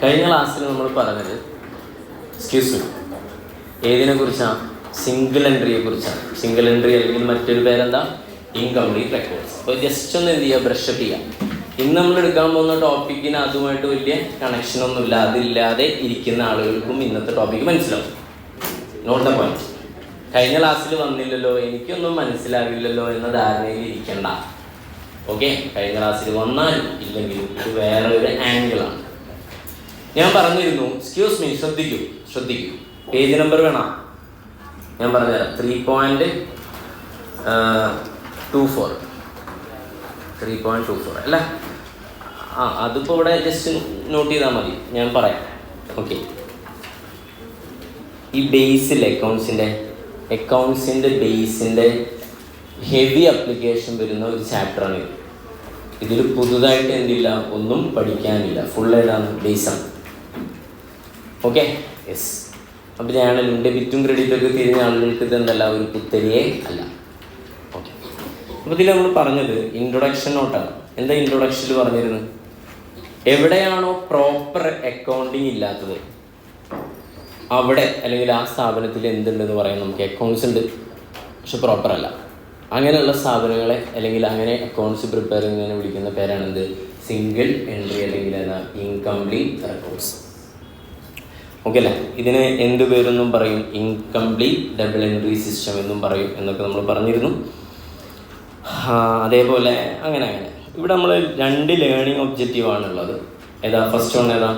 കഴിഞ്ഞ ക്ലാസ്സിൽ നമ്മൾ പറഞ്ഞത് ഏതിനെ കുറിച്ചാണ്? സിംഗിൾ എൻട്രിയെ കുറിച്ചാണ്. സിംഗിൾ എൻട്രി അല്ലെങ്കിൽ മറ്റൊരു പേരെന്താ? Incomplete records. അപ്പോൾ ജസ്റ്റ് ഒന്ന് എന്ത് ചെയ്യുക, ബ്രഷപ്പ് ചെയ്യാം. ഇന്ന് നമ്മൾ എടുക്കാൻ പോകുന്ന ടോപ്പിക്കിന് അതുമായിട്ട് വലിയ കണക്ഷനൊന്നുമില്ല. അതില്ലാതെ ഇരിക്കുന്ന ആളുകൾക്കും ഇന്നത്തെ ടോപ്പിക്ക് മനസ്സിലാവും. Note the point. കഴിഞ്ഞ ക്ലാസ്സിൽ വന്നില്ലല്ലോ, എനിക്കൊന്നും മനസ്സിലാവില്ലല്ലോ എന്ന ധാരണയിൽ ഇരിക്കണ്ട. ഓക്കെ, കഴിഞ്ഞ ക്ലാസ്സിൽ വന്നാലും ഇല്ലെങ്കിലും ഇത് വേറെ ഒരു ആംഗിളാണ്. ഞാൻ പറഞ്ഞിരുന്നു, എക്സ്ക്യൂസ് മീ, ശ്രദ്ധിക്കൂ. പേജ് നമ്പർ വേണം, ഞാൻ പറഞ്ഞുതരാം. 3.24 അല്ല, അതിപ്പോൾ ഇവിടെ ജസ്റ്റ് നോട്ട് ചെയ്താൽ മതി, ഞാൻ പറയാം. ഓക്കെ, ഈ ബേസിൽ അക്കൗണ്ട്സിൻ്റെ ബേസിൻ്റെ ഹെവി അപ്ലിക്കേഷൻ വരുന്ന ഒരു ചാപ്റ്ററാണ് ഇത്. ഇതിൽ പുതുതായിട്ട് എന്തില്ല, ഒന്നും പഠിക്കാനില്ല. ഫുൾ ഏതാണ്? ബേസാണ്. Okay, yes. അപ്പോൾ ഞാനല്ലോ ഡെബിറ്റും ക്രെഡിറ്റൊക്കെ തിരിഞ്ഞ ആളുകൾക്ക് ഇതെന്തല്ല, ഒരു പുത്തരിയേ അല്ല. ഓക്കെ, അപ്പോൾ ഇതിൽ നമ്മൾ പറഞ്ഞത് ഇൻട്രൊഡക്ഷൻ നോട്ടാണ്. എന്താ ഇൻട്രൊഡക്ഷനിൽ പറഞ്ഞിരുന്നത്? എവിടെയാണോ പ്രോപ്പർ അക്കൗണ്ടിങ് ഇല്ലാത്തത് അവിടെ അല്ലെങ്കിൽ ആ സ്ഥാപനത്തിൽ എന്തുണ്ടെന്ന് പറയാൻ നമുക്ക് അക്കൗണ്ട്സ് ഉണ്ട്, പക്ഷെ പ്രോപ്പർ അല്ല. അങ്ങനെയുള്ള സ്ഥാപനങ്ങളെ അല്ലെങ്കിൽ അങ്ങനെ അക്കൗണ്ട്സ് പ്രിപ്പയർ ചെയ്യുന്നതിനെ വിളിക്കുന്ന പേരാണെന്ത്? സിംഗിൾ എൻട്രി അല്ലെങ്കിൽ ഇൻകംപ്ലീറ്റ് റെക്കോർഡ്സ്. ഓക്കെ അല്ലേ? ഇതിന് എന്ത് പേരെന്നും പറയും? ഇൻകംപ്ലീറ്റ് ഡബിൾ എൻട്രി സിസ്റ്റം എന്നും പറയും എന്നൊക്കെ നമ്മൾ പറഞ്ഞിരുന്നു. അതേപോലെ അങ്ങനെ ഇവിടെ നമ്മൾ 2 ലേണിംഗ് ഒബ്ജക്റ്റീവാണുള്ളത്. ഏതാ? ഫസ്റ്റ് വൺ ഏതാ?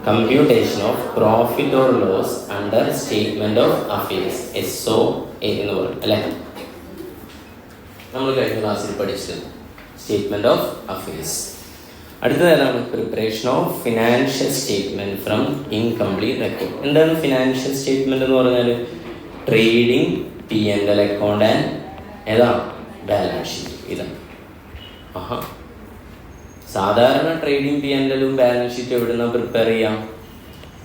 Computation of profit or loss under statement of affairs, SOA എന്ന് പറയും അല്ലേ? നമ്മൾ കഴിഞ്ഞ ക്ലാസ്സിൽ പഠിച്ചത് സ്റ്റേറ്റ്മെന്റ് ഓഫ് അഫയേഴ്സ്. അടുത്തത് ഏതാണ്? Preparation of financial statement from incomplete record. എന്താണ് ഫിനാൻഷ്യൽ സ്റ്റേറ്റ്മെന്റ് എന്ന് പറഞ്ഞാൽ? Trading, P&L account and balance sheet. ഇതാണ്. സാധാരണ ട്രേഡിംഗ്, P&L ബാലൻസ് ഷീറ്റ് എവിടുന്നാണ് പ്രിപ്പയർ ചെയ്യാം?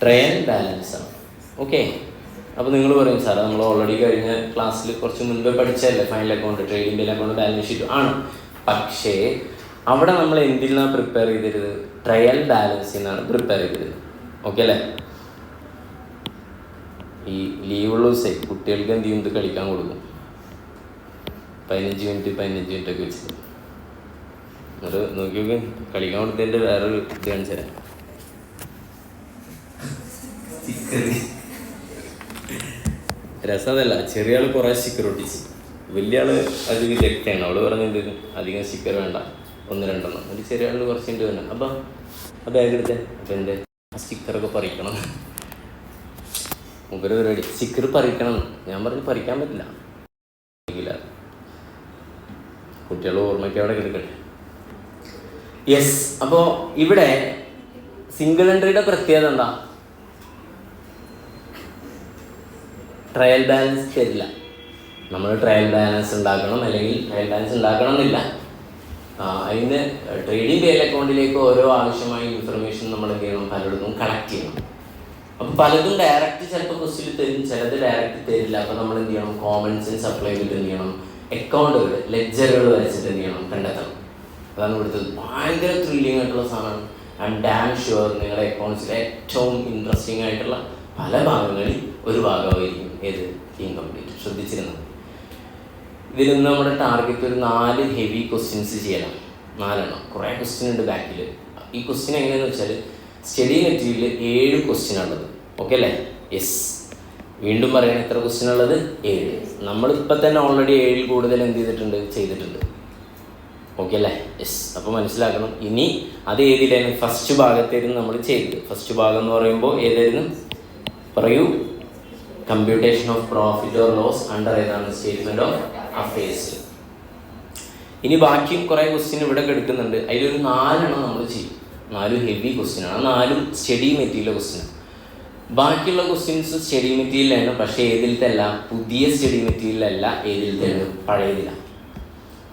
ട്രയൽ ബാലൻസ് ആണ്. ഓക്കെ, അപ്പോൾ നിങ്ങൾ പറയും, സാർ നമ്മൾ ഓൾറെഡി കഴിഞ്ഞ ക്ലാസ്സിൽ കുറച്ച് മുൻപേ പഠിച്ചതല്ലേ final account, trading, P&L account, balance sheet ആണ്. പക്ഷേ അവിടെ നമ്മൾ എന്തിൽ നിന്നാണ് പ്രിപ്പയർ ചെയ്തിരുന്നത്? ട്രയൽ ബാലൻസിൽ നിന്നാണ് പ്രിപ്പയർ ചെയ്തിരുന്നത്. ഓക്കെ അല്ലേ? ഈ ലീവുള്ള ദിവസേ കുട്ടികൾക്ക് എന്ത് ചെയ്യും? ഇത് കളിക്കാൻ കൊടുക്കും. 15 മിനിറ്റ് ഒക്കെ വെച്ചിട്ട് അത് നോക്കി നോക്കി കളിക്കാൻ കൊടുത്തതിൻ്റെ വേറൊരു ഇത് കാണിച്ചു തരാം. രസമല്ല, ചെറിയ ആൾ കുറേ സ്റ്റിക്കർ ഒട്ടിച്ച്, വലിയ ആൾ അത് വിദഗ്ധയാണ്. അവള് പറഞ്ഞത് അധികം സ്റ്റിക്കർ വേണ്ട, 1-2 ഒരു ചെറിയ ആളിന് കുറച്ചുണ്ട് വേണം. അപ്പം ആ ബാഗ് എടുത്തേ. അപ്പം എൻ്റെ ആ സ്റ്റിക്കറൊക്കെ പറിക്കണം. മുമ്പൊരു പരിപാടി, സ്റ്റിക്കർ പറിക്കണം. ഞാൻ പറഞ്ഞു പറിക്കാൻ പറ്റില്ല, കുട്ടികൾ ഓർമ്മയ്ക്ക് അവിടെ കിടക്കട്ടെ. യെസ്, അപ്പോൾ ഇവിടെ സിംഗിൾ എൻട്രിയുടെ പ്രത്യേകത എന്താ? ട്രയൽ ബാലൻസ് തരില്ല. നമ്മൾ ട്രയൽ ബാലൻസ് ഉണ്ടാക്കണം, അല്ലെങ്കിൽ ട്രയൽ ബാലൻസ് ഉണ്ടാക്കണം എന്നില്ല. അതിന് ട്രേഡിംഗ് P&L അക്കൗണ്ടിലേക്ക് ഓരോ ആവശ്യമായ ഇൻഫർമേഷൻ നമ്മൾ എന്ത് ചെയ്യണം? പലയിടത്തും കളക്ട് ചെയ്യണം. അപ്പോൾ പലതും ഡയറക്റ്റ് ചിലപ്പോൾ ക്വസ്റ്റ്യൻ തരും, ചിലത് ഡയറക്റ്റ് തരില്ല. അപ്പോൾ നമ്മൾ എന്ത് ചെയ്യണം? കോമൺ സെൻസ് അപ്ലൈ ചെയ്തിട്ട് എന്ത് ചെയ്യണം? അക്കൗണ്ടുകൾ, ലെഡ്ജറുകൾ വരച്ചിട്ട് എന്ത് ചെയ്യണം? കണ്ടെത്തണം. അതാണ് ഇവിടുത്തെ ഭയങ്കര ത്രില്ലിംഗ് ആയിട്ടുള്ള സാധനമാണ്. ഐ എം ഡാം ഷുവർ നിങ്ങളുടെ അക്കൗണ്ട്സിലെ ഏറ്റവും ഇൻട്രസ്റ്റിംഗ് ആയിട്ടുള്ള പല ഭാഗങ്ങളിൽ ഒരു ഭാഗമായിരിക്കും ഏത്? ഇൻകംപ്ലീറ്റ്. ശ്രദ്ധിച്ചിരുന്നത്. ഇതിൽ നിന്ന് നമ്മുടെ ടാർഗറ്റ് ഒരു 4 ഹെവി ക്വസ്റ്റ്യൻസ് ചെയ്യണം. 4 കുറേ ക്വസ്റ്റ്യൻ ഉണ്ട് ബാക്കിൽ. ഈ ക്വസ്റ്റ്യൻ എങ്ങനെയാണെന്ന് വെച്ചാൽ സ്റ്റഡി മെറ്റീരിയൽ 7 ക്വസ്റ്റ്യൻ ഉള്ളത്. ഓക്കെ അല്ലേ? യെസ്, വീണ്ടും പറയാൻ എത്ര ക്വസ്റ്റ്യൻ ഉള്ളത്? 7. നമ്മളിപ്പോൾ തന്നെ ഓൾറെഡി 7 കൂടുതൽ എന്ത് ചെയ്തിട്ടുണ്ട്. ഓക്കെ അല്ലേ? യെസ്. അപ്പോൾ മനസ്സിലാക്കണം. ഇനി അത് ഏതിലായിരുന്നു? ഫസ്റ്റ് ഭാഗത്തായിരുന്നു നമ്മൾ ചെയ്തത്. ഫസ്റ്റ് ഭാഗം എന്ന് പറയുമ്പോൾ ഏതായിരുന്നു? പറയൂ. Computation of profit or loss under ഏതാണ്? Statement of affairs. ഇനി ബാക്കിയും കുറേ ക്വസ്റ്റ്യൻ ഇവിടെ എടുക്കുന്നുണ്ട്. അതിലൊരു 4 നമ്മൾ ചെയ്യും. 4 ഹെവി ക്വസ്റ്റ്യനാണ്. 4 സ്റ്റഡി മെറ്റീരിയൽ ക്വസ്റ്റ്യനാണ്. ബാക്കിയുള്ള ക്വസ്റ്റ്യൻസ് സ്റ്റഡി മെറ്റീരിയലാണ്, പക്ഷേ ഏതിലത്തെ അല്ല? പുതിയ സ്റ്റഡി മെറ്റീരിയലല്ല. ഏതിലത്തെ? പഴയതിലാണ്.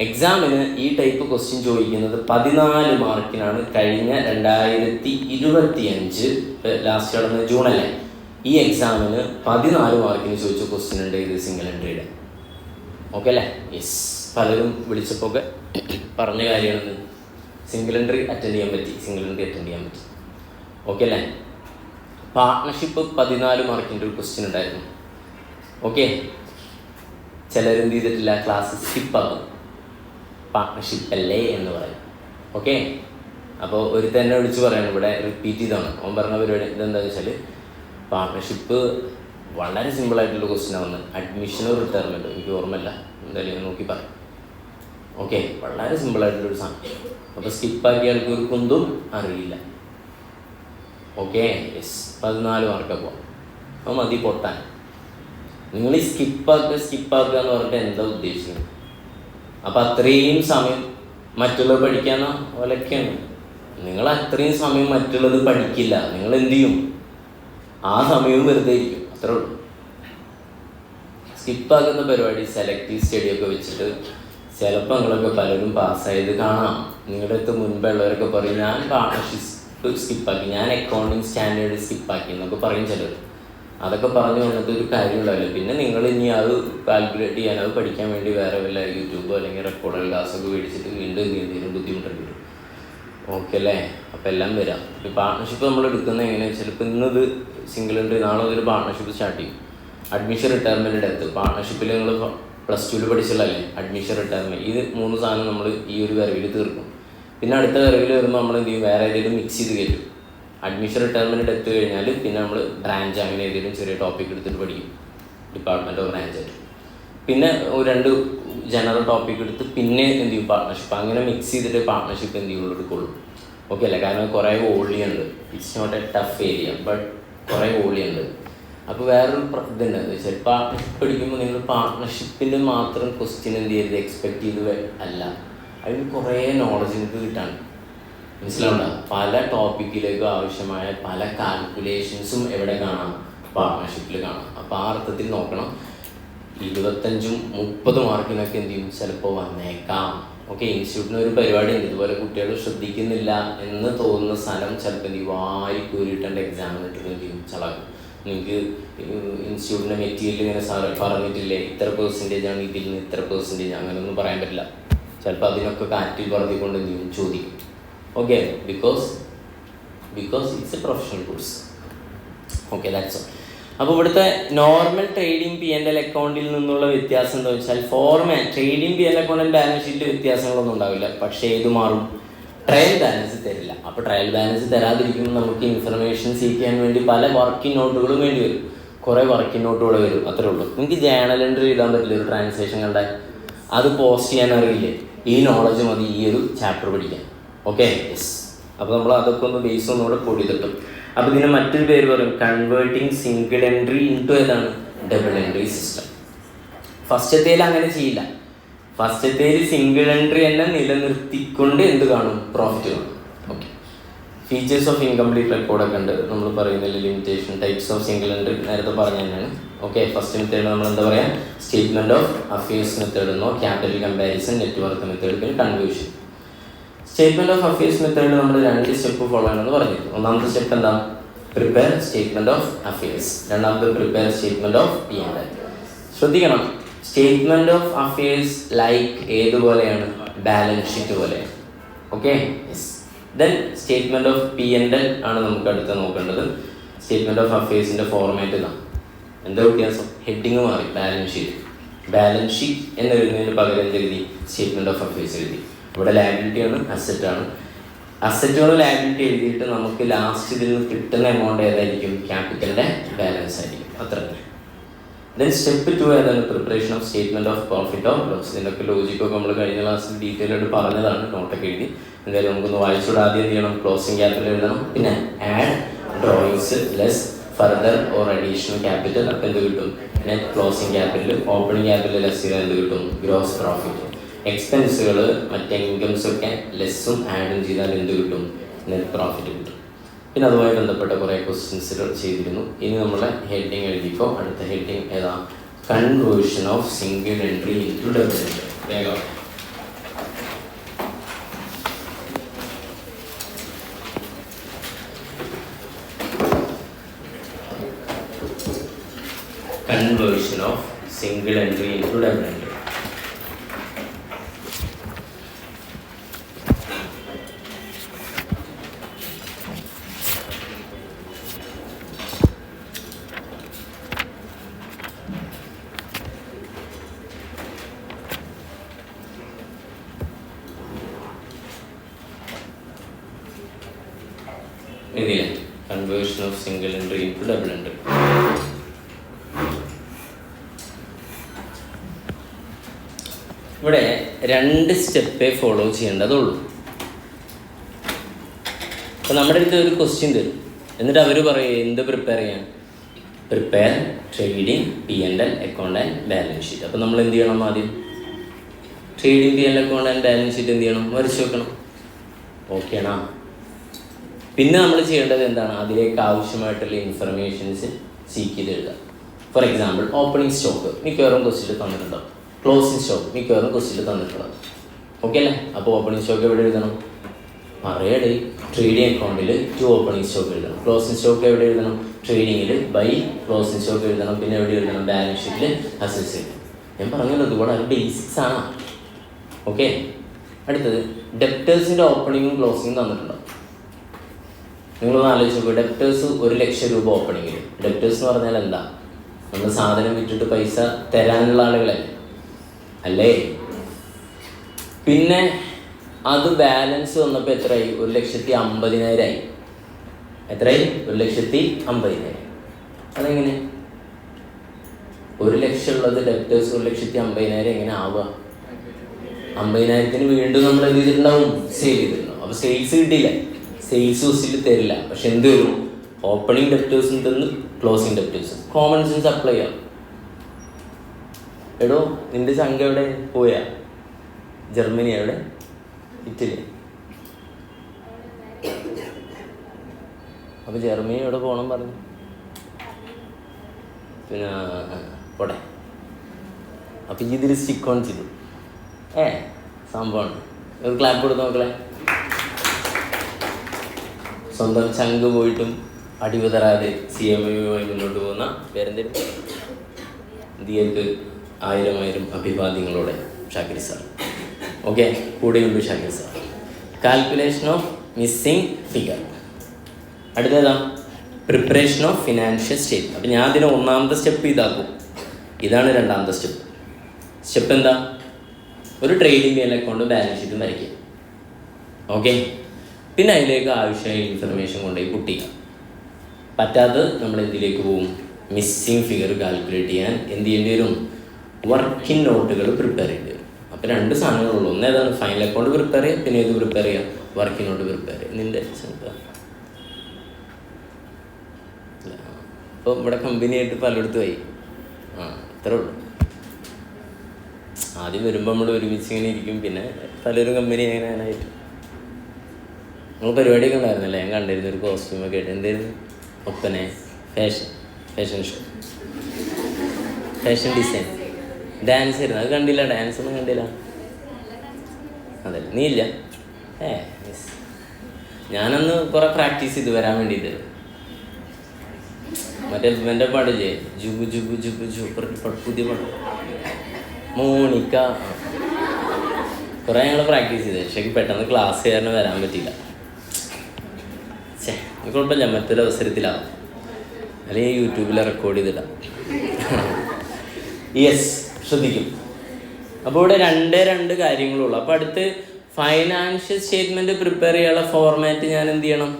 എക്സാമിന് ഈ ടൈപ്പ് ക്വസ്റ്റ്യൻ ചോദിക്കുന്നത് 14 മാർക്കിനാണ്. കഴിഞ്ഞ 2025 ലാസ്റ്റ് നടന്ന ജൂണല്ലേ, ഈ എക്സാമിന് 14 മാർക്കിന് ചോദിച്ച ക്വസ്റ്റ്യൻ ഉണ്ട്. ഇത് സിംഗിൾ എൻട്രിയുടെ. ഓക്കെ അല്ലേ? യെസ്. പലരും വിളിച്ചപ്പോൾ ഒക്കെ പറഞ്ഞ കാര്യമാണ് സിംഗിൾ എൻട്രി അറ്റൻഡ് ചെയ്യാൻ പറ്റി. ഓക്കെ അല്ലേ? പാർട്ട്ണർഷിപ്പ് 14 മാർക്കിൻ്റെ ഒരു ക്വസ്റ്റ്യൻ ഉണ്ടായിരുന്നു. ഓക്കെ, ചിലരെന്ത് ചെയ്തിട്ടില്ല, ക്ലാസ് സ്കിപ്പാകും, പാർട്ട്ണർഷിപ്പ് അല്ലേ എന്ന് പറയും. ഓക്കെ, അപ്പോൾ ഒരു തന്നെ വിളിച്ച് പറയണം, ഇവിടെ റിപ്പീറ്റ് ചെയ്താണ് അവൻ പറഞ്ഞ പരിപാടി. ഇതെന്താണെന്ന് വെച്ചാൽ പാർട്ട്ണർഷിപ്പ് വളരെ സിമ്പിളായിട്ടുള്ള ക്വസ്റ്റ്യനാണ് വന്നത്. അഡ്മിഷനോ റിട്ടയർമെൻറ്റോ എനിക്ക് ഓർമ്മയില്ല, എന്തായാലും ഞാൻ നോക്കി പറയാം. ഓക്കെ, വളരെ സിമ്പിളായിട്ടുള്ളൊരു സാധനം. അപ്പോൾ സ്കിപ്പാക്കിയ ആൾക്ക് ഒരു കുന്തും അറിയില്ല. ഓക്കെ, യെസ്, 14 മാർക്കൊക്കെ പോകാം. അപ്പോൾ മതി പൊട്ടാൻ. നിങ്ങൾ ഈ സ്കിപ്പാക്കുക എന്ന് പറഞ്ഞിട്ട് എന്താ ഉദ്ദേശിക്കുന്നത്? അപ്പോൾ അത്രയും സമയം മറ്റുള്ളത് പഠിക്കാനോ ഒലക്കാണ്. നിങ്ങൾ അത്രയും സമയം മറ്റുള്ളത് പഠിക്കില്ല. നിങ്ങൾ എന്ത് ചെയ്യും? ആ സമയവും വെറുതെ ഇരിക്കും, അത്രേ ഉള്ളൂ. സ്കിപ്പാക്കുന്ന പരിപാടി സെലക്റ്റീവ് സ്റ്റഡിയൊക്കെ വെച്ചിട്ട് ചിലപ്പോൾ നിങ്ങളൊക്കെ പലരും പാസ്സായത് കാണാം. നിങ്ങളുടെ അടുത്ത് മുൻപുള്ളവരൊക്കെ പറയും, ഞാൻ പാർട്ട്ണർഷിപ്പ് സ്കിപ്പാക്കി, ഞാൻ അക്കൗണ്ടിങ് സ്റ്റാൻഡേർഡ് സ്കിപ്പാക്കി എന്നൊക്കെ പറയും ചിലർ. അതൊക്കെ പറഞ്ഞു വന്നിട്ട് ഒരു കാര്യമുണ്ടാവില്ല. പിന്നെ നിങ്ങൾ ഇനി അത് കാൽക്കുലേറ്റ് ചെയ്യാൻ, അത് പഠിക്കാൻ വേണ്ടി വേറെ വല്ല യൂട്യൂബോ അല്ലെങ്കിൽ റെക്കോർഡർ ക്ലാസ്സൊക്കെ മേടിച്ചിട്ട് വീണ്ടും എന്തെങ്കിലും ബുദ്ധിമുട്ടുണ്ട്. ഓക്കെ അല്ലേ? അപ്പോൾ എല്ലാം വരാം. ഈ പാർട്ട്ണർഷിപ്പ് നമ്മൾ എടുക്കുന്നത് എങ്ങനെയാണെന്ന് വെച്ചാൽ, ഇപ്പോൾ ഇന്നത് സിംഗിൾ ഉണ്ട്, നാളെ ഒരു പാർട്ട്ണർഷിപ്പ് സ്റ്റാർട്ട് ചെയ്യും. Admission, retirement, death. പാർട്ട്ണർഷിപ്പിൽ നിങ്ങൾ +2 പഠിച്ചുള്ളതല്ലേ അഡ്മിഷൻ, റിട്ടയർമെൻറ്റ്. ഇത് 3 സാധനം നമ്മൾ ഈ ഒരു വരവിൽ തീർക്കും. പിന്നെ അടുത്ത വരവിൽ വരുമ്പോൾ നമ്മൾ എന്ത് ചെയ്യും? വേറെ ഏതെങ്കിലും മിക്സ് ചെയ്ത് കയറ്റും. അഡ്മിഷൻ, റിട്ടയർമെൻറ്റ്, ഡെത്ത് കഴിഞ്ഞാൽ പിന്നെ നമ്മൾ ബ്രാഞ്ച് അങ്ങനെ ഏതെങ്കിലും ചെറിയ ടോപ്പിക് എടുത്തിട്ട് പഠിക്കും, ഡിപ്പാർട്ട്മെൻറ്റോ ബ്രാഞ്ചായിട്ട്. പിന്നെ 2 ജനറൽ ടോപ്പിക് എടുത്ത് പിന്നെ എന്ത് ചെയ്യും? പാർട്ട്ണർഷിപ്പ്. അങ്ങനെ മിക്സ് ചെയ്തിട്ട് പാർട്ട്ണർഷിപ്പ് എന്ത് ചെയ്യുള്ളൂ, എടുക്കുള്ളൂ. ഓക്കെ അല്ലേ? കാരണം കുറേ വോളിയുണ്ട്. It's not a tough area, but കുറേ വോളിയുണ്ട്. അപ്പോൾ വേറൊരു ഇതുണ്ട്, എന്ന് വെച്ചാൽ പാർട്ട്ണർഷിപ്പ് പഠിക്കുമ്പോൾ നിങ്ങൾ പാർട്ട്ണർഷിപ്പിൻ്റെ മാത്രം ക്വസ്റ്റ്യൻ എന്ത് ചെയ്യരുത്, എക്സ്പെക്റ്റ് ചെയ്ത് അല്ല. അതിന് കുറേ നോളജ് നിങ്ങൾക്ക് കിട്ടാണ്. മനസ്സിലാവണ്ട? പല ടോപ്പിക്കിലേക്കും ആവശ്യമായ പല കാൽക്കുലേഷൻസും എവിടെ കാണാം? പാർട്ട്ണർഷിപ്പിൽ കാണാം. അപ്പോൾ ആ അർത്ഥത്തിൽ നോക്കണം. 25-30 മാർക്കിനൊക്കെ എന്ത് ചെയ്യും? ചിലപ്പോൾ വന്നേക്കാം. ഓക്കെ, ഇൻസ്റ്റിറ്റ്യൂട്ടിന് ഒരു പരിപാടി ഉണ്ട്, ഇതുപോലെ കുട്ടികൾ ശ്രദ്ധിക്കുന്നില്ല എന്ന് തോന്നുന്ന സ്ഥലം ചിലപ്പോൾ എന്ത് ചെയ്യും? വാരി കൂരിയിട്ടുണ്ട് എക്സാമിനിട്ട് എന്ത് ചെയ്യും? ചളാക്കും. നിങ്ങൾക്ക് ഇൻസ്റ്റിറ്റ്യൂട്ടിൻ്റെ മെറ്റീരിയൽ ഇങ്ങനെ പറഞ്ഞിട്ടില്ലേ, ഇത്ര % ആണ്, ഇതിൽ നിന്ന് ഇത്ര %, അങ്ങനെയൊന്നും പറയാൻ പറ്റില്ല. ചിലപ്പോൾ അതിനൊക്കെ കാറ്റിൽ പറത്തിക്കൊണ്ട് എന്ത് ചെയ്യും? ചോദിക്കും. Okay, because it's A professional course. Okay, that's all. അപ്പോൾ ഇവിടുത്തെ നോർമൽ ട്രേഡിംഗ് P&L അക്കൗണ്ടിൽ നിന്നുള്ള വ്യത്യാസം എന്താ വെച്ചാൽ, ട്രേഡിംഗ് P&L അക്കൗണ്ടിൽ ബാലൻസ് ഷീറ്റിൽ വ്യത്യാസങ്ങളൊന്നും ഉണ്ടാവില്ല. പക്ഷേ ഏത് മാറും? ട്രയൽ ബാലൻസ് തരില്ല. അപ്പോൾ ട്രയൽ ബാലൻസ് തരാതിരിക്കുമ്പോൾ നമുക്ക് ഇൻഫർമേഷൻ സീക്കാൻ വേണ്ടി പല വർക്കിംഗ് നോട്ടുകളും വേണ്ടി വരും. കുറേ വർക്കിംഗ് നോട്ടുകൾ വരും, അത്രേ ഉള്ളൂ. നിങ്ങൾക്ക് ജേണൽ എൻട്രി ഇടാൻ പറ്റില്ല. ഒരു ട്രാൻസാക്ഷൻ കണ്ടാൽ അത് പോസ്റ്റ് ചെയ്യാൻ അറിയില്ലേ? ഈ നോളജ് മതി ഈ ഒരു ചാപ്റ്റർ പഠിക്കാൻ. Okay, yes. അപ്പോൾ നമ്മൾ അതൊക്കെ ഒന്ന് ബേസ് ഒന്നുകൂടെ പൊടി തട്ടും. അപ്പോൾ ഇതിന് മറ്റൊരു പേര് പറയും, കൺവേർട്ടിങ് സിംഗിൾ എൻട്രി ഇൻടു ഏതാണ്? Double entry system. ഫസ്റ്റത്തേൽ അങ്ങനെ ചെയ്യില്ല. ഫസ്റ്റത്തേൽ സിംഗിൾ എൻട്രി തന്നെ നിലനിർത്തിക്കൊണ്ട് എന്ത് കാണും? പ്രോഫിറ്റ് കാണും. ഓക്കെ, ഫീച്ചേഴ്സ് ഓഫ് ഇൻകംപ്ലീറ്റ് റെക്കോർഡൊക്കെ ഉണ്ട്. നമ്മൾ പറയുന്നില്ല limitation, types of single entry നേരത്തെ പറഞ്ഞ തന്നെയാണ്. ഓക്കെ, ഫസ്റ്റ് മെത്തേഡ് നമ്മൾ എന്താ പറയുക? സ്റ്റേറ്റ്മെൻറ്റ് ഓഫ് അഫയേഴ്സ് മെത്തേഡ് എന്നോ, ക്യാപിറ്റൽ കമ്പാരിസൺ, നെറ്റ്വർക്ക് മെത്തേഡ്, പിന്നെ conversion. Statement of affairs method നമ്മൾ 2 സ്റ്റെപ്പ് ഫോളോ ചെയ്യണമെന്ന് പറഞ്ഞിരുന്നു. ഒന്നാമത്തെ സ്റ്റെപ്പ് എന്താ? Prepare statement of affairs. രണ്ടാമത്തെ പ്രിപ്പയർ സ്റ്റേറ്റ്മെൻറ്റ് ഓഫ് P&L. ശ്രദ്ധിക്കണം, സ്റ്റേറ്റ്മെൻറ്റ് ഓഫ് അഫയേഴ്സ് ലൈക്ക് ഏതുപോലെയാണ്? ബാലൻസ് ഷീറ്റ് പോലെയാണ്. Okay, yes. Then statement of P&L ആണ് നമുക്ക് അടുത്ത് നോക്കേണ്ടത്. സ്റ്റേറ്റ്മെൻറ്റ് ഓഫ് അഫയേഴ്സിൻ്റെ ഫോർമാറ്റ് ഇതാണ്. എന്താ വ്യത്യാസം? ഹെഡിങ് മാറി. ബാലൻസ് ഷീറ്റ് എന്നെഴുതുന്നതിന് പകരം എന്തെഴുതി? സ്റ്റേറ്റ്മെൻറ്റ് ഓഫ് അഫയേഴ്സ് എഴുതി. ഇവിടെ ലയബിലിറ്റിയാണ്, അസറ്റാണ്. അസറ്റുകളും ലയബിലിറ്റി എഴുതിയിട്ട് നമുക്ക് ലാസ്റ്റ് ഇതിൽ നിന്ന് കിട്ടുന്ന എമൗണ്ട് ഏതായിരിക്കും? ക്യാപിറ്റലിൻ്റെ ബാലൻസ് ആയിരിക്കും. അത്ര തന്നെ. ദെൻ സ്റ്റെപ്പ് 2 ഏതാണ്? Preparation of statement of profit or loss. ഇതിൻ്റെയൊക്കെ ലോജിക്കൊക്കെ നമ്മൾ കഴിഞ്ഞ ക്ലാസ്സിൽ ഡീറ്റെയിൽ ആയിട്ട് പറഞ്ഞതാണ്. നോട്ടൊക്കെ എഴുതി എന്തായാലും നമുക്കൊന്ന് വായിച്ചുകൂടെ. ആദ്യം എന്ത് ചെയ്യണം? ക്ലോസിംഗ് ക്യാപിറ്റൽ എഴുതണം. പിന്നെ add drawings less further or additional capital. അപ്പോൾ എന്ത് കിട്ടും? Net closing capital. Opening capital less ചെയ്താൽ എന്ത് കിട്ടും? Gross profit. എക്സ്പെൻസുകൾ മറ്റേ ഇൻകംസൊക്കെ ലെസ്സും ആഡും ചെയ്താൽ എന്ത് കിട്ടും? നെറ്റ് പ്രോഫിറ്റ് കിട്ടും. പിന്നെ അതുമായി ബന്ധപ്പെട്ട കുറേ ക്വസ്റ്റ്യൻസുകൾ ചെയ്തിരുന്നു. ഇനി നമ്മളെ ഹെഡിങ് എഴുതിക്കോ. അടുത്ത ഹെഡിങ് ഏതാ? Conversion of single entry into double entry. വേഗം conversion of single entry into double entry. എഴുതിയില്ലേ? Conversion of single entry into double entry. ഇവിടെ 2 സ്റ്റെപ്പേ ഫോളോ ചെയ്യേണ്ടതുള്ളൂ. അപ്പോൾ നമ്മുടെ അടുത്ത് ഒരു ക്വസ്റ്റ്യൻ തരും, എന്നിട്ട് അവർ പറയും എന്ത് പ്രിപ്പയർ ചെയ്യാൻ? Prepare trading P&L account and balance sheet. അപ്പോൾ നമ്മൾ എന്ത് ചെയ്യണം? ആദ്യം trading P&L account and balance sheet എന്ത് ചെയ്യണം? വരച്ച് വെക്കണം. ഓക്കെ ആണോ? പിന്നെ നമ്മൾ ചെയ്യേണ്ടത് എന്താണ്? അതിലേക്ക് ആവശ്യമായിട്ടുള്ള ഇൻഫർമേഷൻസ് സീക്ക് ചെയ്ത് എഴുതാം. ഫോർ എക്സാമ്പിൾ, ഓപ്പണിംഗ് സ്റ്റോക്ക് മിക്കവാറും ക്വസ്റ്റിൽ തന്നിട്ടുണ്ടാവും. ക്ലോസിംഗ് സ്റ്റോക്ക് മിക്കവാറും ക്വസ്റ്റിൽ തന്നിട്ടുണ്ടാവും. ഓക്കെ അല്ലേ? അപ്പോൾ ഓപ്പണിംഗ് സ്റ്റോക്ക് എവിടെ എഴുതണം? പറയടേ, ട്രേഡിംഗ് അക്കൗണ്ടിൽ ടു ഓപ്പണിംഗ് സ്റ്റോക്ക് എഴുതണം. ക്ലോസിംഗ് സ്റ്റോക്ക് എവിടെ എഴുതണം? ട്രേഡിങ്ങിൽ ബൈ ക്ലോസിംഗ് സ്റ്റോക്ക് എഴുതണം. പിന്നെ എവിടെ എഴുതണം? ബാലൻസ് ഷീറ്റിൽ അസസ് ചെയ്യണം. ഞാൻ പറഞ്ഞല്ലോ, ഇതുപോലെ അത് ബേസിക്സ് ആണ്. ഓക്കെ. അടുത്തത്, ഡെപ്റ്റേഴ്സിൻ്റെ ഓപ്പണിങ്ങും ക്ലോസിങ്ങും തന്നിട്ടുണ്ടാവും. നിങ്ങളൊന്ന് ആലോചിച്ച് നോക്കുക. ഡെപ്റ്റേഴ്സ് 1,00,000 രൂപ ഓപ്പണിങ്ങിൽ. ഡെപ്റ്റേഴ്സ് എന്ന് പറഞ്ഞാൽ എന്താ? നമ്മൾ സാധനം വിറ്റിട്ട് പൈസ തരാനുള്ള ആളുകളല്ലേ അല്ലേ? പിന്നെ അത് ബാലൻസ് വന്നപ്പോൾ എത്രയായി? 1,50,000 ആയി. എത്രയായി? 1,50,000. അതെങ്ങനെ? 1,00,000 ഉള്ളത് ഡെപ്റ്റേഴ്സ് 1,50,000 എങ്ങനെ ആവുക? 50,000-ന് വീണ്ടും നമ്മൾ എന്ത് ചെയ്തിട്ടുണ്ടാവും? സെയിൽ ചെയ്തിട്ടുണ്ടാവും. അപ്പോൾ സെയിൽസ് കിട്ടിയില്ല. സെയിൽസ് ക്വസ്റ്റിൽ തരില്ല. പക്ഷെ എന്ത് വരും? ഓപ്പണിംഗ് ഡെപ്റ്റേഴ്സും തന്ന് ക്ലോസിംഗ് ഡെപ്റ്റേഴ്സും. കോമൺ സെൻസ് അപ്ലൈ ചെയ്യാം. എടോ, നിന്റെ ചങ്ക എവിടെ പോയാ? ജർമ്മനി എവിടെ? ഇറ്റലി. അപ്പോൾ ജർമ്മനി എവിടെ പോകണം പറഞ്ഞു? പിന്നെ പോട്ടെ. അപ്പോൾ ഇതിൽ സ്റ്റിക്ക് ഓൺ ചെയ്തു. സംഭവമാണ്. ഒരു ക്ലാപ്പ് കൊടുത്ത് നോക്കളെ. സ്വന്തം ചങ്ക് പോയിട്ടും അടിവ് തരാതെ CMAയുമായി മുന്നോട്ട് പോകുന്ന പേരെന്തേലും ഇന്ത്യക്ക് 1000 അഭിവാദ്യങ്ങളോടെ ഷാക്കിർ സാർ. ഓക്കെ, കൂടെയുണ്ട് Shakir sir. Calculation of missing figure. അടുത്തതാ പ്രിപ്പറേഷൻ ഓഫ് ഫിനാൻഷ്യൽ സ്റ്റേറ്റ്മെൻറ്റ്. അപ്പം ഞാൻ അതിന് 1ാമത്തെ സ്റ്റെപ്പ് ഇതാക്കും. ഇതാണ് 2ാമത്തെ സ്റ്റെപ്പ്. സ്റ്റെപ്പ് എന്താ? ഒരു ട്രേഡിംഗ് P&L അക്കൗണ്ട് ബാലൻസ് ഷീറ്റും വരയ്ക്കുക. ഓക്കെ. പിന്നെ അതിലേക്ക് ആവശ്യമായ ഇൻഫർമേഷൻ കൊണ്ടുപോയി കുട്ടിക്കുക. പറ്റാത്തത് നമ്മൾ എന്തിലേക്ക് പോകും? മിസ്സിങ് ഫിഗർ കാൽക്കുലേറ്റ് ചെയ്യാൻ എന്ത് ചെയ്യേണ്ടി വരും? വർക്കിംഗ് നോട്ടുകൾ പ്രിപ്പയർ ചെയ്യേണ്ടി വരും. അപ്പോൾ 2 സാധനങ്ങളുള്ളൂ. ഒന്ന് ഏതാണ്? ഫൈനൽ അക്കൗണ്ട് പ്രിപ്പയർ ചെയ്യുക. പിന്നെ ഏത് പ്രിപ്പയർ ചെയ്യുക? വർക്കിംഗ് നോട്ട് പ്രിപ്പയർ ചെയ്യുക. നിൻ്റെ ഇപ്പോൾ ഇവിടെ കമ്പനിയായിട്ട് പലയിടത്ത് പോയി. ഇത്രേ ഉള്ളൂ. ആദ്യം വരുമ്പോൾ നമ്മൾ ഒരുമിച്ച് ഇങ്ങനെ ഇരിക്കും. പിന്നെ പലരും കമ്പനി ആയിട്ട് നമ്മൾ പരിപാടിയൊക്കെ ഉണ്ടായിരുന്നല്ലേ? ഞാൻ കണ്ടിരുന്നു ഒരു കോസ്റ്റ്യൂമൊക്കെ ആയിട്ട്. എന്തായിരുന്നു? ഒപ്പനെ, fashion show, fashion design, dance ആയിരുന്നു. അത് കണ്ടില്ല? ഡാൻസ് ഒന്നും കണ്ടില്ല. അതല്ല, നീ ഇല്ല? ഞാനന്ന് കുറേ പ്രാക്ടീസ് ചെയ്ത് വരാൻ വേണ്ടിയിട്ട്. മറ്റേ എൻ്റെ പാടില്ലേ? ജുബു ജുബു ജുബു ജുബു പുതിയ പാട്ട്, മോണിക്ക. കുറേ ഞങ്ങൾ പ്രാക്ടീസ് ചെയ്തത്. പക്ഷേ പെട്ടെന്ന് ക്ലാസ് കാരണം വരാൻ പറ്റിയില്ല. കുഴപ്പമില്ല, മറ്റൊരു അവസരത്തിലാവും. അല്ലെങ്കിൽ യൂട്യൂബിൽ റെക്കോർഡ് ചെയ്തിടാം. യെസ്, ശ്രദ്ധിക്കും. അപ്പോൾ ഇവിടെ 2 കാര്യങ്ങളുള്ളൂ. അപ്പോൾ അടുത്ത് ഫൈനാൻഷ്യൽ സ്റ്റേറ്റ്മെൻറ്റ് പ്രിപ്പയർ ചെയ്യാനുള്ള ഫോർമാറ്റ് ഞാൻ എന്ത് ചെയ്യണം?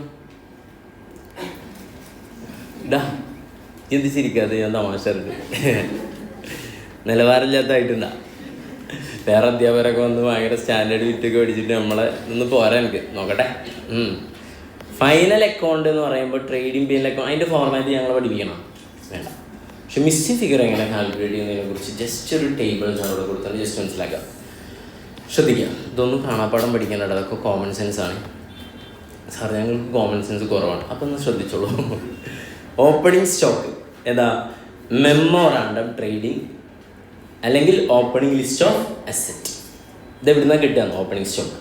എന്ത് ചിരിക്കാതെ? ഞാൻ തമാശ നിലവാരമില്ലാത്തതായിട്ടുണ്ടാ. വേറെ അധ്യാപകരൊക്കെ വന്ന് ഭയങ്കര സ്റ്റാൻഡേർഡ് വിറ്റൊക്കെ പഠിച്ചിട്ട് നമ്മളെ ഒന്ന് പോരാ. എനിക്ക് നോക്കട്ടെ. ഫൈനൽ അക്കൗണ്ട് എന്ന് പറയുമ്പോൾ ട്രേഡിംഗ് P&L അക്കൗണ്ട് അതിൻ്റെ ഫോർമാറ്റ് ഞങ്ങൾ പഠിപ്പിക്കണം വേണ്ട. പക്ഷെ മിസ്സിംഗ് ഫിഗർ എങ്ങനെ കാൽക്കുലേറ്റ് ചെയ്യുന്നതിനെ കുറിച്ച് ജസ്റ്റ് ഒരു ടേബിൾസ് അവിടെ കൊടുത്താൽ ജസ്റ്റ് മനസ്സിലാക്കാം. ശ്രദ്ധിക്കുക, ഇതൊന്നും കാണാപ്പാടം പഠിക്കേണ്ട, അതൊക്കെ കോമൺ സെൻസ് ആണ്. സാർ ഞങ്ങൾക്ക് കോമൺ സെൻസ് കുറവാണ്, അപ്പോൾ ഒന്ന് ശ്രദ്ധിച്ചോളൂ. ഓപ്പണിംഗ് സ്റ്റോക്ക് ഏതാ? മെമ്മോറാണ്ടം ട്രേഡിംഗ് അല്ലെങ്കിൽ ഓപ്പണിംഗ് ലിസ്റ്റ് ഓഫ് അസറ്റ്. ഇത് എവിടുന്നാണ് കിട്ടുകയെന്ന്? Opening stock.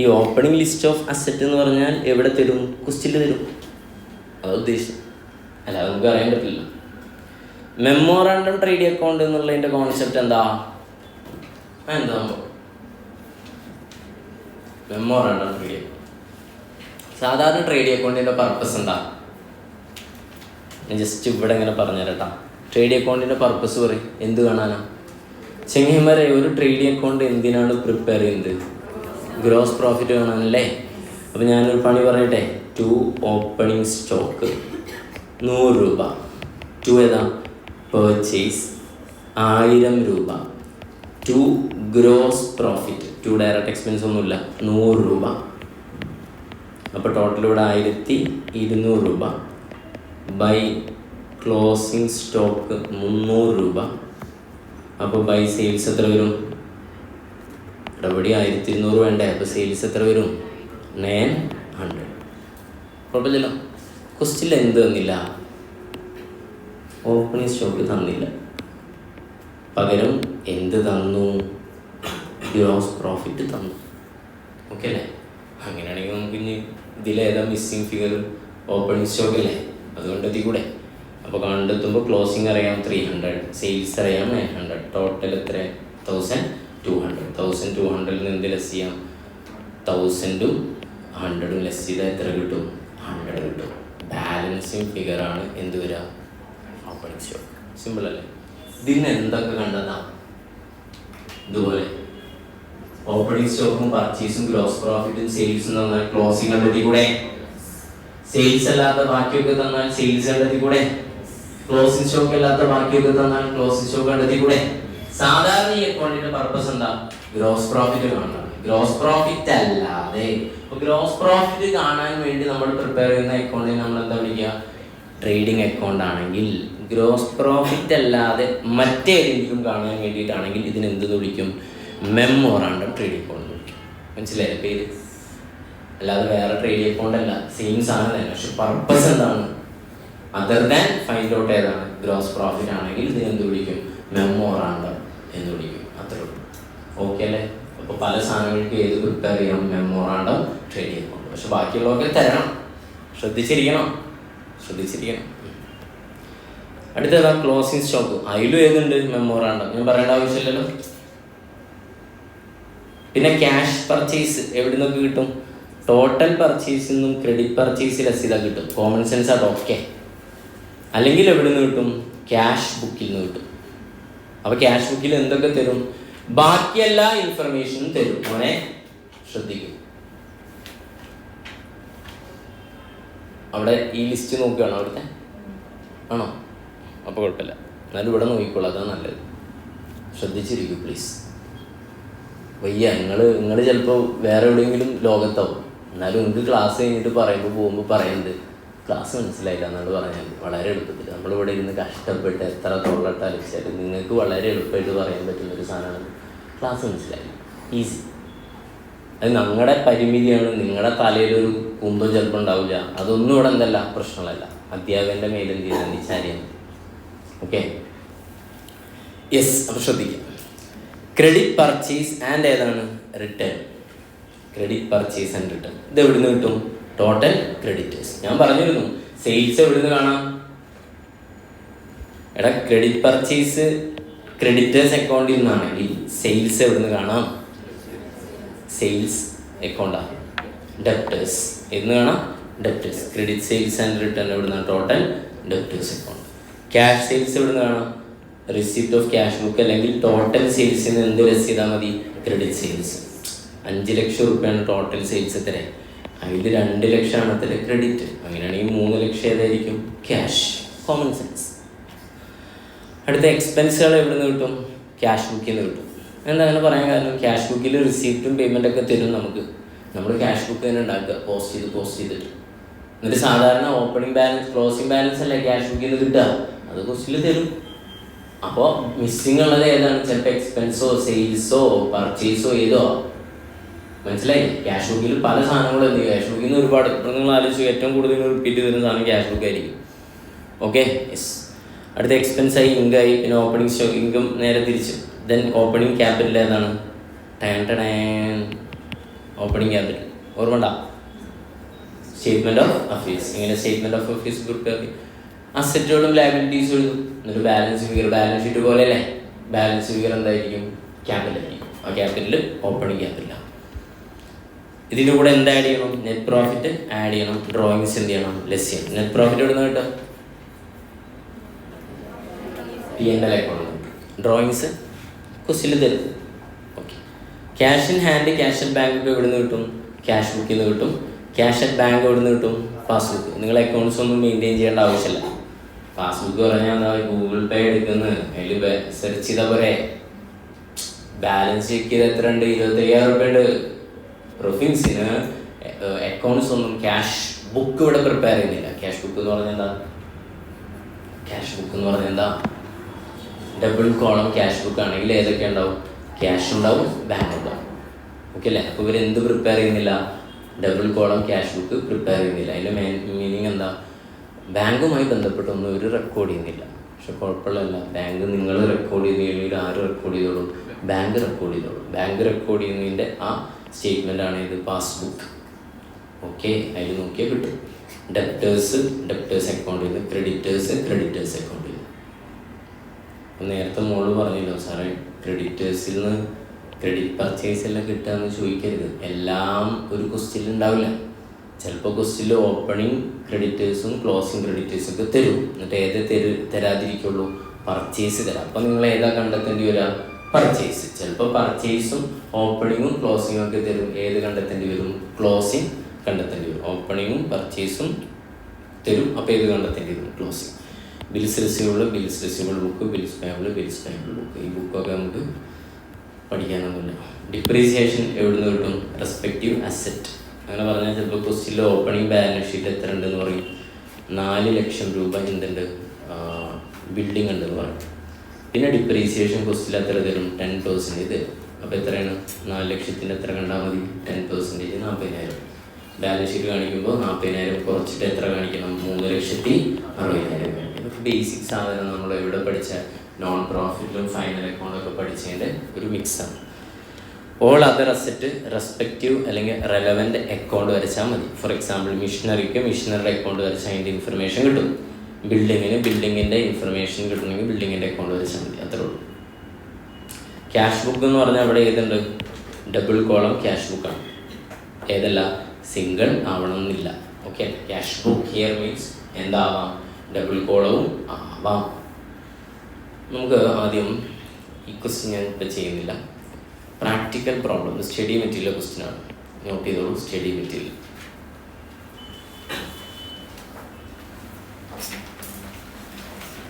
ഈ ഓപ്പണിംഗ് ലിസ്റ്റ് ഓഫ് അസറ്റ് എന്ന് പറഞ്ഞാൽ എവിടെ തരും? ക്വസ്റ്റ്യനിൽ തരും. അതാണ് ഉദ്ദേശം. അല്ല, അത് നമുക്ക് അറിയാൻ പറ്റില്ല. മെമ്മോറാണ്ടം ട്രേഡിംഗ് അക്കൗണ്ട് എന്നുള്ളതിൻ്റെ കോൺസെപ്റ്റ് എന്താ? Memorandum trading account. സാധാരണ ട്രേഡിംഗ് അക്കൗണ്ടിൻ്റെ പർപ്പസ് എന്താ? ഞാൻ ജസ്റ്റ് ഇവിടെ ഇങ്ങനെ പറഞ്ഞുതരട്ടാ. ട്രേഡിംഗ് അക്കൗണ്ടിൻ്റെ പർപ്പസ് പറയും. എന്ത് കാണാനാ? ചെങ്ങന്മാരെ, ഒരു ട്രേഡിംഗ് അക്കൗണ്ട് എന്തിനാണ് പ്രിപ്പയർ ചെയ്യുന്നത്? ഗ്രോസ് പ്രോഫിറ്റ് കാണാനല്ലേ. അപ്പോൾ ഞാനൊരു പണി പറയട്ടെ. ടു ഓപ്പണിംഗ് സ്റ്റോക്ക് 100 രൂപ. ടു ഏതാ? പർച്ചേസ് 1000 രൂപ. To gross profit, to direct expense ഒന്നുമില്ല, 100 രൂപ. അപ്പോൾ ടോട്ടൽ ഇവിടെ 1200 രൂപ. ബൈ ക്ലോസിംഗ് സ്റ്റോക്ക് 300 രൂപ. അപ്പോൾ ബൈ സെയിൽസ് എത്ര വരും? ഇവിടെ 1200 വേണ്ടേ? അപ്പോൾ സെയിൽസ് എത്ര വരും? 900. കുഴപ്പമില്ലല്ലോ. ക്വസ്റ്റ്യനിൽ എന്ത് തന്നില്ല? ഓപ്പണിംഗ് സ്റ്റോക്ക് തന്നില്ല. പകരം എന്ത് തന്നു? ഗ്രോസ് പ്രോഫിറ്റ് തന്നു. ഓക്കെ അല്ലേ? അങ്ങനെയാണെങ്കിൽ നമുക്ക് ഇനി ഇതിലേതാ മിസ്സിങ് ഫിഗർ? ഓപ്പണിംഗ് സ്റ്റോക്ക് അല്ലേ? അതുകൊണ്ട് എത്തി കൂടെ. അപ്പോൾ കണ്ടെത്തുമ്പോൾ ക്ലോസിംഗ് അറിയാം 300, സെയിൽസ് അറിയാം 900, ടോട്ടൽ എത്ര? 1200. 1200 എന്ത് ലെസ് ചെയ്യാം? 1000ഉം 100ഉം ലെസ് ചെയ്താൽ എത്ര കിട്ടും? 100 കിട്ടും. ബാലൻസിങ് ഫിഗറാണ് എന്ത് വരിക? Opening stock. സിമ്പിൾ അല്ലേ? ഇതിന് എന്തൊക്കെ കണ്ടെത്താം? ഇതുപോലെ ഓപ്പണിംഗ് സ്റ്റോക്കും പർച്ചേസും ഗ്രോസ് പ്രോഫിറ്റും സെയിൽസും തന്നാൽ ക്ലോസിംഗ് കണ്ടെത്തി കൂടെ. സെയിൽസ് അല്ലാത്ത ബാക്കിയൊക്കെ തന്നാൽ സെയിൽസ് കണ്ടെത്തി കൂടെ. ക്ലോസിംഗ് സ്റ്റോക്ക് അല്ലാത്ത ബാക്കിയൊക്കെ തന്നാൽ ക്ലോസിംഗ് സ്റ്റോക്ക് കണ്ടെത്തി കൂടെ. സാധാരണ ഈ അക്കൗണ്ടിന്റെ പർപ്പസ് എന്താ? ഗ്രോസ് പ്രോഫിറ്റ് കാണാൻ. ഗ്രോസ് പ്രോഫിറ്റ് അല്ലാതെ ഗ്രോസ് പ്രോഫിറ്റ് കാണാൻ വേണ്ടി നമ്മൾ പ്രിപ്പയർ ചെയ്യുന്ന അക്കൗണ്ടിനെ നമ്മൾ എന്താ വിളിക്കുക? ട്രേഡിംഗ് അക്കൗണ്ട് ആണെങ്കിൽ. ഗ്രോസ് പ്രോഫിറ്റ് അല്ലാതെ മറ്റേതെങ്കിലും കാണാൻ വേണ്ടിയിട്ടാണെങ്കിൽ ഇതിനെന്ത് വിളിക്കും? മെമ്മോറാണ്ടം ട്രേഡിംഗ് അക്കൗണ്ട് വിളിക്കും. മനസ്സിലായില്ലേ പേര്? അല്ലാതെ വേറെ ട്രേഡിംഗ് അക്കൗണ്ട് അല്ല, സെയിം സാധനം തന്നെ. പക്ഷെ പർപ്പസ് എന്താണ്? അതർ ദാൻ ഫൈൻഡ് ഔട്ട് ഏതാണ് ഗ്രോസ് പ്രോഫിറ്റ് ആണെങ്കിൽ ഇതിനെന്ത് വിളിക്കും? മെമ്മോറാണ്ടം എന്ന് വിളിക്കും. അത്രേ ഉള്ളൂ. ഓക്കെ അല്ലേ? അപ്പോൾ പല സാധനങ്ങൾക്ക് ഏത് പ്രിപ്പയർ ചെയ്യണം? Memorandum trading account. പക്ഷെ ബാക്കിയുള്ളതൊക്കെ തരണം. ശ്രദ്ധിച്ചിരിക്കണം. അടുത്തതാ ക്ലോസിംഗ് സ്റ്റോക്ക്. അതിലും ഏതുണ്ട്? മെമ്മോറാണ്ടം. ഞാൻ പറയേണ്ട ആവശ്യമില്ലല്ലോ. പിന്നെ ക്യാഷ് പർച്ചേസ് എവിടെ നിന്നൊക്കെ കിട്ടും? ടോട്ടൽ പർച്ചേസിൽ നിന്നും ക്രെഡിറ്റ് പർച്ചേസ് ലെസ് ചെയ്താൽ കിട്ടും. കോമൺ സെൻസ് അത് ഓക്കെ. അല്ലെങ്കിൽ എവിടെ നിന്ന് കിട്ടും? ക്യാഷ് ബുക്കിൽ നിന്ന് കിട്ടും. അപ്പോൾ ക്യാഷ് ബുക്കിൽ എന്തൊക്കെ തരും? ബാക്കി എല്ലാ ഇൻഫർമേഷനും തരും. മോനെ ശ്രദ്ധിക്കും. അവിടെ ഈ ലിസ്റ്റ് നോക്കുകയാണോ? അവിടുത്തെ ആണോ? അപ്പോൾ കുഴപ്പമില്ല. എന്നാലും ഇവിടെ നോക്കിക്കോളൂ, അതാണ് നല്ലത്. ശ്രദ്ധിച്ചിരിക്കും പ്ലീസ്. വയ്യ നിങ്ങൾ ചിലപ്പോൾ വേറെ എവിടെയെങ്കിലും ലോകത്താവും. എന്നാലും നിങ്ങൾക്ക് ക്ലാസ് കഴിഞ്ഞിട്ട് പോകുമ്പോൾ പറയുന്നത് ക്ലാസ് മനസ്സിലായില്ല എന്നാണ് പറഞ്ഞാൽ വളരെ എളുപ്പത്തിൽ. നമ്മളിവിടെ ഇരുന്ന് കഷ്ടപ്പെട്ട് എത്ര തൊള്ളട്ടലിച്ചാലും നിങ്ങൾക്ക് വളരെ എളുപ്പമായിട്ട് പറയാൻ പറ്റുന്നൊരു സാധനമാണ് ക്ലാസ് മനസ്സിലായില്ല. ഈസി. അത് ഞങ്ങളുടെ പരിമിതിയാണ്. നിങ്ങളുടെ തലയിലൊരു കുന്തം ചിലപ്പോൾ ഉണ്ടാവില്ല. അതൊന്നും ഇവിടെ എന്തല്ല പ്രശ്നങ്ങളല്ല. അധ്യാപകൻ്റെ മേലെന്ത് ചെയ്താൽ നിശ്ചാരിയാണ്. Okay, yes. അപ്പോൾ ശ്രദ്ധിക്കാം. ക്രെഡിറ്റ് പർച്ചേസ് ആൻഡ് ഏതാണ്? Return. Credit purchase and return. ഇത് എവിടെ നിന്ന് കിട്ടും? Total creditors. ഞാൻ പറഞ്ഞിരുന്നു സെയിൽസ് എവിടെ നിന്ന് കാണാം? എടാ ക്രെഡിറ്റ് പർച്ചേസ് ക്രെഡിറ്റേഴ്സ് അക്കൗണ്ടിൽ നിന്നാണെങ്കിൽ സെയിൽസ് എവിടെ നിന്ന് കാണാം? സെയിൽസ് അക്കൗണ്ടാണ്. ഡെപ്റ്റേഴ്സ് എന്ന് കാണാം? Debtors. Credit sales and return എവിടെ നിന്നാണ്? Total debtors account. Cash sales എവിടെ നിന്ന് കാണാം? റിസിപ്റ്റ് ഓഫ് ക്യാഷ് ബുക്ക് അല്ലെങ്കിൽ ടോട്ടൽ സെയിൽസിന് എന്ത് ലെസ് ചെയ്താൽ മതി? Credit sales. 5 ലക്ഷം റുപ്യാണ് ടോട്ടൽ സെയിൽസ്. എത്ര? അതിൽ 2 ലക്ഷമാണ് എത്ര? ക്രെഡിറ്റ്. അങ്ങനെയാണെങ്കിൽ 3 ലക്ഷം ഏതായിരിക്കും? ക്യാഷ്. Common sense. അടുത്ത എക്സ്പെൻസുകൾ എവിടെ നിന്ന് കിട്ടും? ക്യാഷ് ബുക്കിൽ നിന്ന് കിട്ടും. എന്താ അങ്ങനെ പറയാൻ കാരണം? ക്യാഷ് ബുക്കിൽ റിസീപ്റ്റും പേയ്മെൻറ്റൊക്കെ തരും നമുക്ക്. നമ്മൾ ക്യാഷ് ബുക്ക് തന്നെ ഉണ്ടാക്കുക, പോസ്റ്റ് ചെയ്തിട്ട്. എന്നിട്ട് സാധാരണ ഓപ്പണിംഗ് ബാലൻസ് ക്ലോസിംഗ് ബാലൻസ് അല്ലേ ക്യാഷ് ബുക്കിൽ നിന്ന് കിട്ടുക? അത് ക്വസ്റ്റിൽ തരും. അപ്പോൾ മിസ്സിങ് ഉള്ളത് ഏതാണ്? ചിലപ്പോൾ എക്സ്പെൻസോ സെയിൽസോ പർച്ചേസോ ഏതോ. മനസ്സിലായി? ക്യാഷ് ബുക്കിൽ പല സാധനങ്ങളും എന്ത് ചെയ്യും? ക്യാഷ് ബുക്കിൽ നിന്ന് ഒരുപാട് നിങ്ങൾ ആലോചിച്ചു ഏറ്റവും കൂടുതൽ റിപ്പീറ്റ് തരുന്ന സാധനം ക്യാഷ് ബുക്ക് ആയിരിക്കും. Okay, yes. അടുത്ത എക്സ്പെൻസായി ഇൻകമായി. പിന്നെ ഓപ്പണിംഗ് സ്റ്റോക്ക് ഇൻകം നേരെ തിരിച്ചു. ദെൻ ഓപ്പണിംഗ് ക്യാപിറ്റൽ ഏതാണ്? ഓപ്പണിംഗ് ക്യാപിറ്റൽ ഓർമ്മ? Statement of affairs. ഇങ്ങനെ സ്റ്റേറ്റ്മെൻറ്റ് ഓഫ് അഫയേഴ്സ് പ്രിപ്പയർ ചെയ്യും. അസറ്റുകളും ലയബിലിറ്റീസും എഴുതും. എന്നിട്ട് ബാലൻസ് ഫിഗർ, ബാലൻസ് ഷീറ്റ് പോലെ അല്ലേ? ബാലൻസ് ഫിഗർ എന്തായിരിക്കും? ക്യാപിറ്റൽ ആയിരിക്കും. ആ ക്യാപിറ്റൽ ഓപ്പണിംഗ് ക്യാപിറ്റലാണ്. ഇതിൻ്റെ കൂടെ എന്ത് ആഡ് ചെയ്യണം? നെറ്റ് പ്രോഫിറ്റ് ആഡ് ചെയ്യണം. ഡ്രോയിങ്സ് എന്ത് ചെയ്യണം? ലെസ് ചെയ്യണം. നെറ്റ് പ്രോഫിറ്റ് എവിടെ നിന്ന് കിട്ടുക? P&L account. ഡ്രോയിങ്സ് ക്വസ്റ്റിൽ തരും. Okay. Cash in hand, cash in bank ഒക്കെ എവിടെ നിന്ന് കിട്ടും? ക്യാഷ് ബുക്കിൽ നിന്ന് കിട്ടും. ക്യാഷ് അറ്റ് ബാങ്ക് എവിടെ നിന്ന് കിട്ടും? പാസ്ബുക്ക്. നിങ്ങൾ അക്കൗണ്ട്സ് ഒന്നും മെയിൻറ്റെയിൻ ചെയ്യേണ്ട ആവശ്യമില്ല. പാസ്ബുക്ക് പറഞ്ഞാൽ എന്താ, ഗൂഗിൾ പേ എടുക്കുന്നത്, അതിൽ സെർച്ച് ചെയ്താൽ പോരെ. ബാലൻസ് ചെക്ക് ചെയ്ത് എത്ര ഉണ്ട്? 25,000 രൂപ ഉണ്ട്. പ്രൊഫിൻസിന് അക്കൗണ്ട്സ് ഒന്നും ക്യാഷ് ബുക്ക് ഇവിടെ പ്രിപ്പയർ ചെയ്യുന്നില്ല. ക്യാഷ് ബുക്ക് എന്ന് പറഞ്ഞാൽ എന്താ? ഡബിൾ കോളം ക്യാഷ് ബുക്ക് ആണെങ്കിൽ ഏതൊക്കെ ഉണ്ടാവും? ക്യാഷ് ഉണ്ടാവും, ബാങ്ക് ഉണ്ടാവും. ഓക്കെ അല്ലേ? അപ്പോൾ ഇവരെന്ത് പ്രിപ്പയർ ചെയ്യുന്നില്ല? Double column cash book prepare ചെയ്യുന്നില്ല. അതിൻ്റെ മീനിങ് എന്താ? ബാങ്കുമായി ബന്ധപ്പെട്ടൊന്നും ഇവർ റെക്കോർഡ് ചെയ്യുന്നില്ല. പക്ഷെ കുഴപ്പമില്ല, ബാങ്ക് നിങ്ങൾ റെക്കോർഡ് ചെയ്തില്ലെങ്കിൽ ആര് റെക്കോർഡ് ചെയ്തോളൂ? ബാങ്ക് റെക്കോർഡ് ചെയ്തോളൂ. ബാങ്ക് റെക്കോർഡ് ചെയ്യുന്നതിൻ്റെ ആ സ്റ്റേറ്റ്മെൻറ്റാണ് ഇത് പാസ്ബുക്ക്. ഓക്കെ, അതിൽ നോക്കിയാൽ കിട്ടും. ഡെപ്റ്റേഴ്സ് അക്കൗണ്ടിൽ നിന്ന്, ക്രെഡിറ്റേഴ്സ് അക്കൗണ്ടിൽ നിന്ന്. അപ്പം നേരത്തെ മോള് പറഞ്ഞല്ലോ സാറേ, ക്രെഡിറ്റേഴ്സിൽ നിന്ന് ക്രെഡിറ്റ് പർച്ചേസ് എല്ലാം കിട്ടുകയെന്ന് ചോദിക്കരുത്. എല്ലാം ഒരു ക്വസ്റ്റ്യനിൽ ഉണ്ടാവില്ല. ചിലപ്പോൾ ക്വസ്റ്റ്യനിൽ ഓപ്പണിങ് ക്രെഡിറ്റേഴ്സും ക്ലോസിങ് ക്രെഡിറ്റേഴ്സും ഒക്കെ തരും. എന്നിട്ട് ഏത് തരാതിരിക്കുള്ളൂ? പർച്ചേസ് തരാം. അപ്പോൾ നിങ്ങൾ ഏതാ കണ്ടെത്തേണ്ടി വരിക? പർച്ചേസ്. ചിലപ്പോൾ പർച്ചേസും ഓപ്പണിങ്ങും ക്ലോസിങ്ങും ഒക്കെ തരും. ഏത് കണ്ടെത്തേണ്ടി വരും? ക്ലോസിങ് കണ്ടെത്തേണ്ടി വരും. ഓപ്പണിങ്ങും പർച്ചേസും തരും. അപ്പോൾ ഏത് കണ്ടെത്തേണ്ടി വരും? Closing. Bills receivable book, bills payable book. ഈ ബുക്കൊക്കെ നമുക്ക് പഠിക്കാനൊന്നുമില്ല. ഡിപ്രീസിയേഷൻ എവിടെ നിന്ന് കിട്ടും? Respective asset. അങ്ങനെ പറഞ്ഞാൽ ചിലപ്പോൾ ക്വസ്റ്റ്യനിൽ ഓപ്പണിംഗ് ബാലൻസ് ഷീറ്റ് എത്ര ഉണ്ടെന്ന് പറയും? 4 ലക്ഷം രൂപ എന്തുണ്ട്? ബിൽഡിംഗ് ഉണ്ടെന്ന് പറയും. പിന്നെ ഡിപ്രീസിയേഷൻ ക്വസ്റ്റ്യനിൽ എത്ര തരും? 10% തരും. അപ്പോൾ എത്രയാണ്? 4 ലക്ഷത്തിൻ്റെ എത്ര കണ്ടാൽ മതി? 10% 40,000. ബാലൻസ് ഷീറ്റ് കാണിക്കുമ്പോൾ 40,000 കുറച്ചിട്ട് എത്ര കാണിക്കണം? 3,60,60,000 കാണിക്കണം. ബേസിക് സാധനം നമ്മൾ എവിടെ പഠിച്ച നോൺ പ്രോഫിറ്റും ഫൈനൽ അക്കൗണ്ടൊക്കെ പഠിച്ചതിൻ്റെ ഒരു മിക്സാണ്. ഓൾ അതർ അസറ്റ് റെസ്പെക്റ്റീവ് അല്ലെങ്കിൽ റെലവൻറ്റ് അക്കൗണ്ട് വരച്ചാൽ മതി. ഫോർ എക്സാമ്പിൾ മിഷനറിക്ക് മിഷനറിയുടെ അക്കൗണ്ട് വരച്ചാൽ അതിൻ്റെ ഇൻഫർമേഷൻ കിട്ടും. ബിൽഡിങ്ങിൻ്റെ ഇൻഫർമേഷൻ കിട്ടണമെങ്കിൽ ബിൽഡിങ്ങിൻ്റെ അക്കൗണ്ട് വരച്ചാൽ മതി. അത്രേ ഉള്ളൂ. ക്യാഷ് ബുക്ക് എന്ന് പറഞ്ഞാൽ അവിടെ ഏതുണ്ട്? ഡബിൾ കോളം ക്യാഷ് ബുക്കാണ്. ഏതല്ല? സിംഗിൾ ആവണമെന്നില്ല. Okay, cash book here means എന്താവാം? ഡബിൾ കോളവും ആവാം. നമുക്ക് ആദ്യം ഈ ക്വസ്റ്റ്യൻ ഞാൻ ഇപ്പോൾ ചെയ്യുന്നില്ല. പ്രാക്ടിക്കൽ പ്രോബ്ലം സ്റ്റഡി മെറ്റീരിയൽ ക്വസ്റ്റ്യനാണ്. നോട്ട് ചെയ്തോളൂ. Study material